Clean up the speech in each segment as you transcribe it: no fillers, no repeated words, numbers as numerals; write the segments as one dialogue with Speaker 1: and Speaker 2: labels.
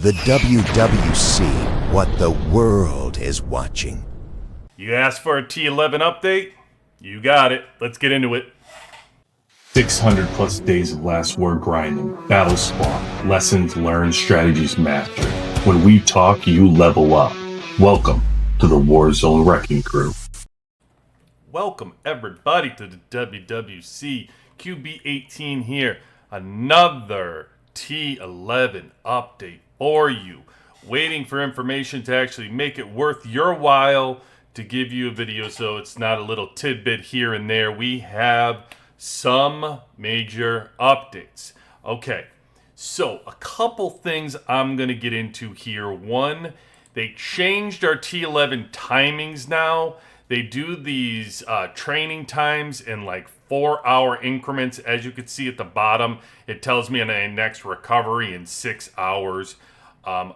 Speaker 1: The WWC, what the world is watching.
Speaker 2: You asked for a T11 update? You got it. Let's get into it.
Speaker 3: 600 plus days of last word grinding, battle spawn, lessons learned, strategies mastered. When we talk, you level up. Welcome to the Warzone Wrecking Crew.
Speaker 2: Welcome everybody to the WWC. QB18 here. Another T11 update for you. Waiting for information to actually make it worth your while to give you a video so it's not a little tidbit here and there. We have some major updates. Okay, so a couple things I'm going to get into here. One, they changed our T11 timings now. They do these training times in like 4-hour increments. As you can see at the bottom, it tells me on the next recovery in 6 hours. I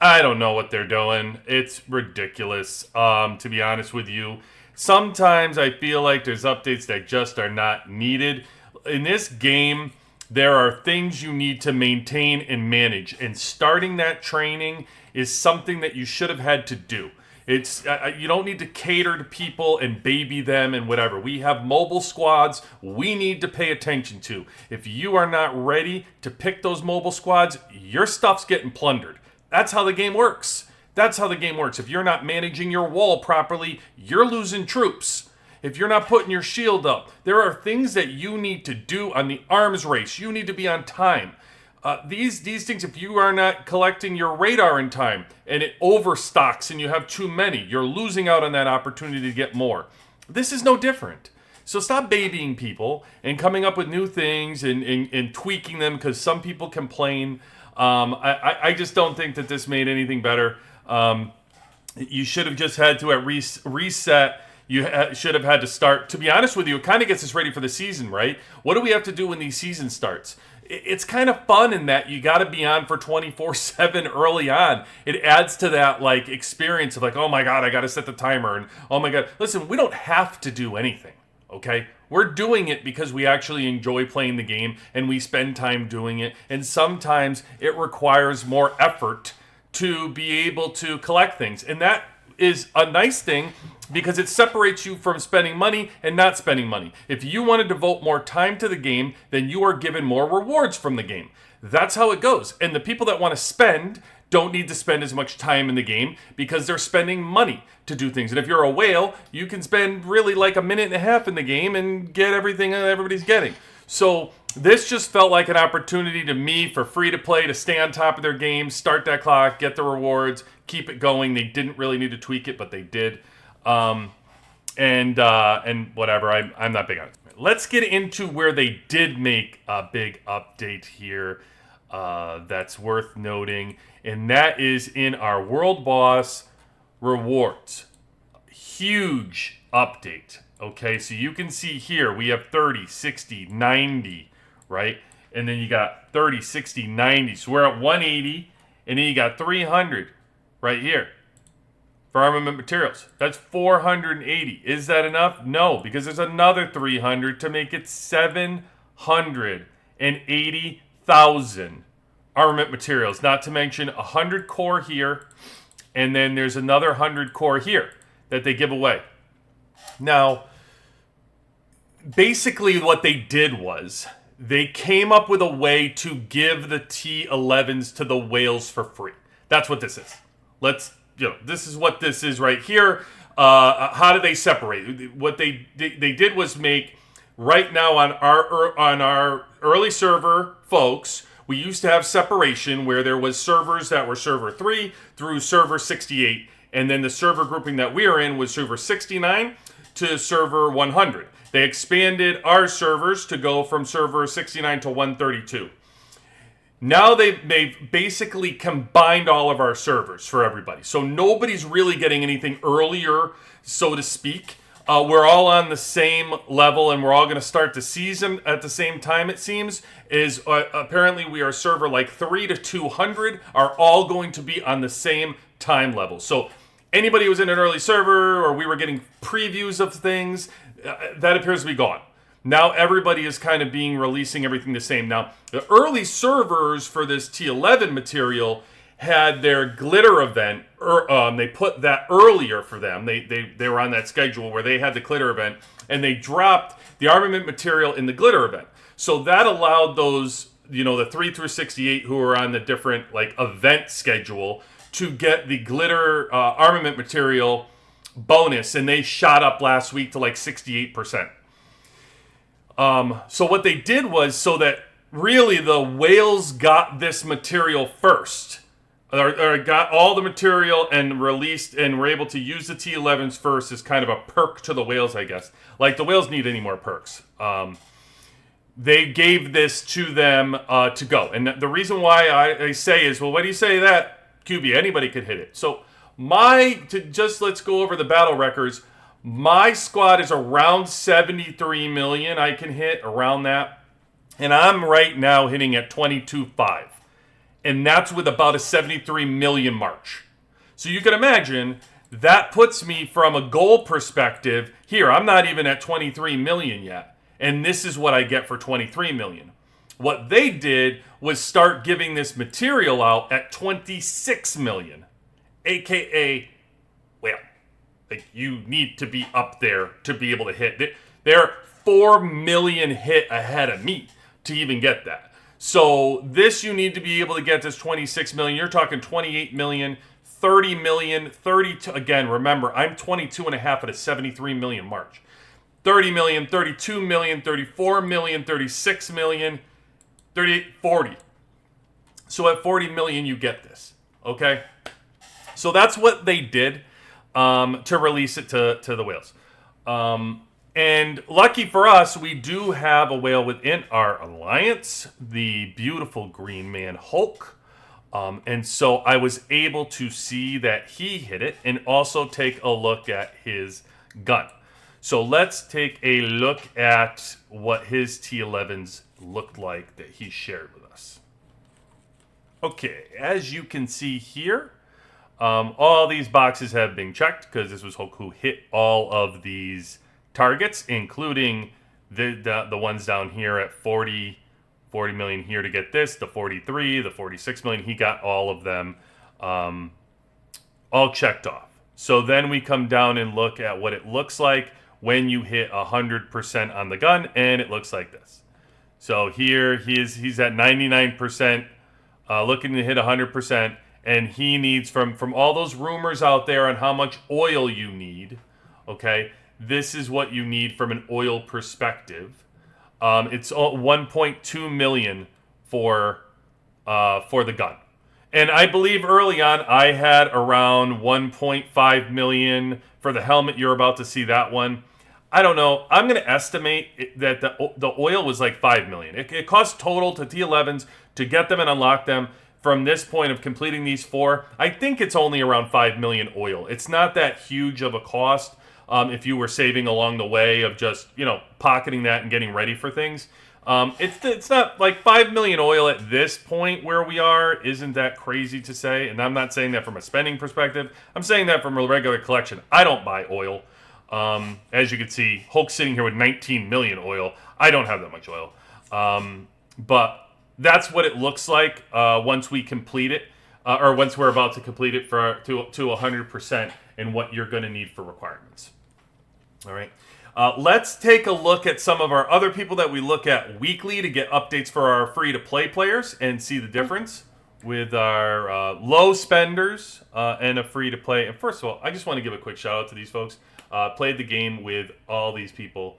Speaker 2: don't know what they're doing. It's ridiculous, to be honest with you. Sometimes I feel like there's updates that just are not needed. In this game, there are things you need to maintain and manage, and starting that training is something that you should have had to do. It's you don't need to cater to people and baby them and whatever. We have mobile squads we need to pay attention to. If you are not ready to pick those mobile squads, your stuff's getting plundered. That's how the game works. That's how the game works. If you're not managing your wall properly, you're losing troops. If you're not putting your shield up, there are things that you need to do on the arms race. You need to be on time. These things, if you are not collecting your radar in time and it overstocks and you have too many, you're losing out on that opportunity to get more. This is no different. So stop babying people and coming up with new things and tweaking them because some people complain. I just don't think that this made anything better. You should have just had to reset. You should have had to start. To be honest with you, it kind of gets us ready for the season, right? What do we have to do when the season starts? It's kind of fun in that you got to be on for 24/7 early on. It adds to that like experience of like, oh my God, I got to set the timer. And oh my God, listen, we don't have to do anything, okay? We're doing it because we actually enjoy playing the game and we spend time doing it. And sometimes it requires more effort to be able to collect things. And that is a nice thing because it separates you from spending money and not spending money. If you want to devote more time to the game, then you are given more rewards from the game. That's how it goes. And the people that want to spend don't need to spend as much time in the game because they're spending money to do things. And if you're a whale, you can spend really like a minute and a half in the game and get everything that everybody's getting. So this just felt like an opportunity to me for free to play, to stay on top of their game, start that clock, get the rewards, keep it going. They didn't really need to tweak it, but they did. And whatever, I'm not big on it. Let's get into where they did make a big update here that's worth noting, and that is in our World Boss rewards. Huge update. Okay, so you can see here we have 30, 60, 90, right? And then you got 30, 60, 90. So we're at 180, and then you got 300 right here for armament materials. That's 480. Is that enough? No, because there's another 300 to make it 780,000 armament materials. Not to mention 100 core here, and then there's another 100 core here that they give away. Now, basically what they did was they came up with a way to give the T11s to the whales for free. That's what this is. This is what this is right here. How do they separate? What they did was make right now on our early server folks, we used to have separation where there was servers that were server 3 through server 68, and then the server grouping that we are in was server 69 to server 100. They expanded our servers to go from server 69 to 132. Now they've basically combined all of our servers for everybody. So nobody's really getting anything earlier, so to speak. We're all on the same level, and we're all going to start the season at the same time, it seems. Apparently we are server like 3 to 200 are all going to be on the same time level. So anybody who was in an early server or we were getting previews of things, that appears to be gone. Now everybody is kind of releasing everything the same. Now, the early servers for this T11 material had their glitter event, they put that earlier for them. They were on that schedule where they had the glitter event, and they dropped the armament material in the glitter event. So that allowed those, the 3 through 68 who were on the different event schedule to get the glitter armament material bonus, and they shot up last week to 68%. So what they did was, so that really the whales got this material first, or got all the material and released and were able to use the T11s first as kind of a perk to the whales, I guess. The whales need any more perks. They gave this to them to go. And the reason why I say is, well, what do you say that, QB? Anybody could hit it. So let's go over the battle records. My squad is around 73 million I can hit, around that. And I'm right now hitting at 22.5. And that's with about a 73 million march. So you can imagine that puts me from a goal perspective. Here, I'm not even at 23 million yet. And this is what I get for 23 million. What they did was start giving this material out at 26 million. AKA, well, you need to be up there to be able to hit. They're 4 million hit ahead of me to even get that. So this, you need to be able to get this 26 million. You're talking 28 million, 30 million, 32. Again, remember, I'm 22 and a half at a 73 million march. 30 million, 32 million, 34 million, 36 million, 38, 40. So at 40 million, you get this. Okay? So that's what they did to release it to the whales. And lucky for us, we do have a whale within our alliance, the beautiful green man Hulk. And so I was able to see that he hit it and also take a look at his gun. So let's take a look at what his T11s looked like that he shared with us. Okay, as you can see here, all these boxes have been checked because this was Hulk who hit all of these targets, including the ones down here at 40 million here to get this, the 43, the 46 million. He got all of them all checked off. So then we come down and look at what it looks like when you hit 100% on the gun, and it looks like this. So here he's at 99%, looking to hit 100%, and he needs, from all those rumors out there on how much oil you need, okay, this is what you need from an oil perspective. It's 1.2 million for the gun. And I believe early on I had around 1.5 million for the helmet. You're about to see that one. I don't know. I'm going to estimate that the oil was like 5 million. It cost total to T11s to get them and unlock them from this point of completing these 4. I think it's only around 5 million oil. It's not that huge of a cost. If you were saving along the way of just, pocketing that and getting ready for things. It's not like 5 million oil at this point where we are. Isn't that crazy to say? And I'm not saying that from a spending perspective. I'm saying that from a regular collection. I don't buy oil. As you can see, Hulk's sitting here with 19 million oil. I don't have that much oil. But that's what it looks like once we complete it, or once we're about to complete it to 100%, and what you're going to need for requirements. All right. Let's take a look at some of our other people that we look at weekly to get updates for our free-to-play players and see the difference with our low spenders and a free-to-play. And first of all, I just want to give a quick shout-out to these folks. Played the game with all these people.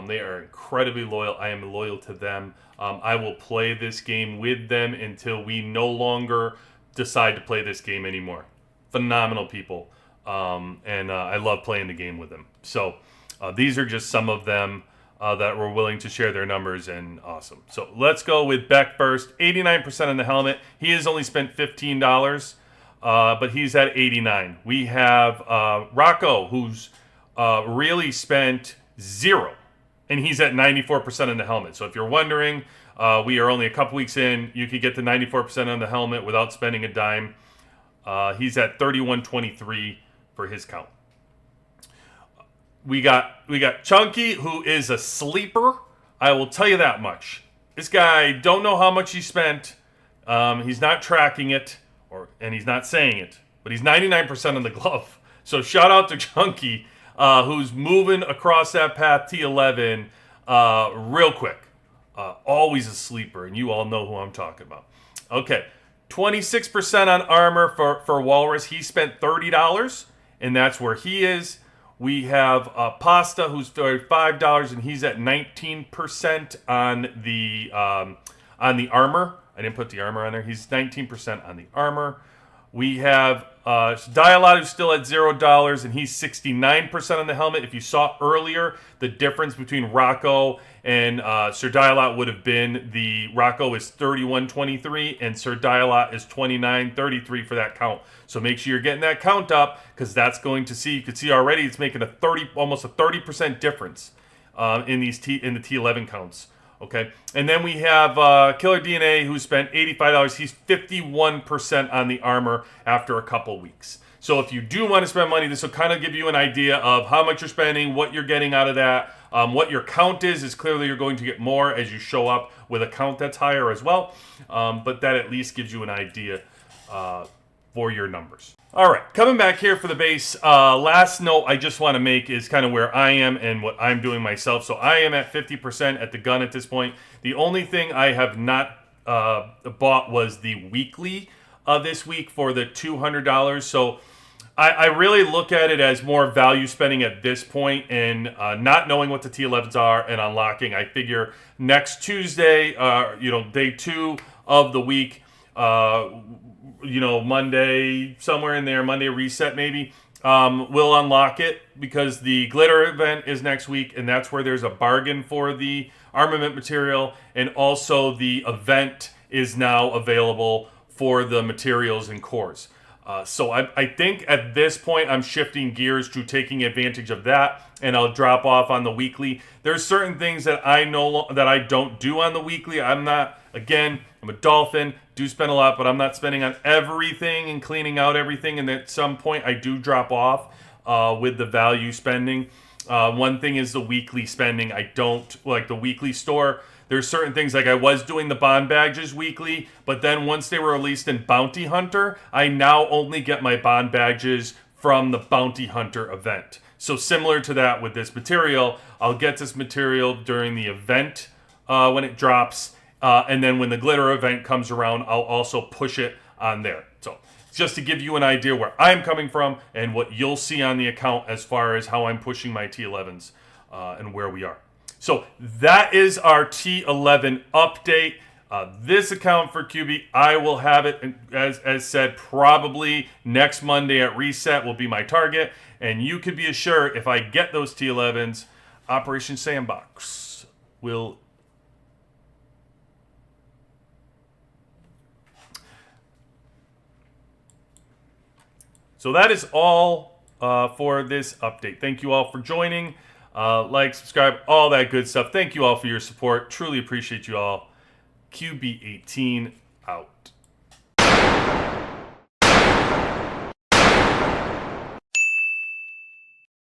Speaker 2: They are incredibly loyal. I am loyal to them. I will play this game with them until we no longer decide to play this game anymore. Phenomenal people. And I love playing the game with them. So these are just some of them that were willing to share their numbers, and awesome. So let's go with Beck first. 89% on the helmet. He has only spent $15, but he's at 89. We have Rocco, who's really spent 0, and he's at 94% on the helmet. So if you're wondering, we are only a couple weeks in. You could get to 94% on the helmet without spending a dime. He's at 31.23 for his count. we got Chunky, who is a sleeper. I will tell you that much. This guy, don't know how much he spent. He's not tracking it, and he's not saying it, but he's 99% on the glove. So shout out to Chunky, who's moving across that path T11 real quick. Always a sleeper, and you all know who I'm talking about. Okay, 26% on armor for Walrus. He spent $30, and that's where he is. We have Pasta, who's $5, and he's at 19% on the armor. I didn't put the armor on there. He's 19% on the armor. We have Dialot, who's still at $0, and he's 69% on the helmet. If you saw earlier, the difference between Rocco and Sir Dialot would have been the Rocco is 31.23 and Sir Dialot is 29.33 for that count. So make sure you're getting that count up, because that's going to see, you can see already it's making almost a 30% difference in the T11 counts. Okay, and then we have Killer DNA, who spent $85. He's 51% on the armor after a couple weeks. So if you do want to spend money, this will kind of give you an idea of how much you're spending, what you're getting out of that. What your count is clearly you're going to get more as you show up with a count that's higher as well. But that at least gives you an idea for your numbers. All right, coming back here for the base. Last note I just want to make is kind of where I am and what I'm doing myself. So I am at 50% at the gun at this point. The only thing I have not bought was the weekly this week for the $200. So I really look at it as more value spending at this point, and not knowing what the T11s are and unlocking. I figure next Tuesday, day 2 of the week, Monday, somewhere in there, Monday reset maybe, we'll unlock it, because the glitter event is next week, and that's where there's a bargain for the armament material, and also the event is now available for the materials and cores. So I think at this point I'm shifting gears to taking advantage of that, and I'll drop off on the weekly. There's certain things that I know that I don't do on the weekly. I'm a dolphin, do spend a lot, but I'm not spending on everything and cleaning out everything, and at some point I do drop off with the value spending. One thing is the weekly spending. I don't like the weekly store. There's certain things, like I was doing the bond badges weekly, but then once they were released in Bounty Hunter, I now only get my bond badges from the Bounty Hunter event. So similar to that with this material, I'll get this material during the event when it drops, and then when the glitter event comes around, I'll also push it on there. So just to give you an idea where I'm coming from and what you'll see on the account as far as how I'm pushing my T11s and where we are. So that is our T11 update. This account for QB, I will have it, as said, probably next Monday at reset will be my target. And you could be assured, if I get those T11s, Operation Sandbox will... So that is all for this update. Thank you all for joining. Like, subscribe, all that good stuff. Thank you all for your support. Truly appreciate you all. QB18 out.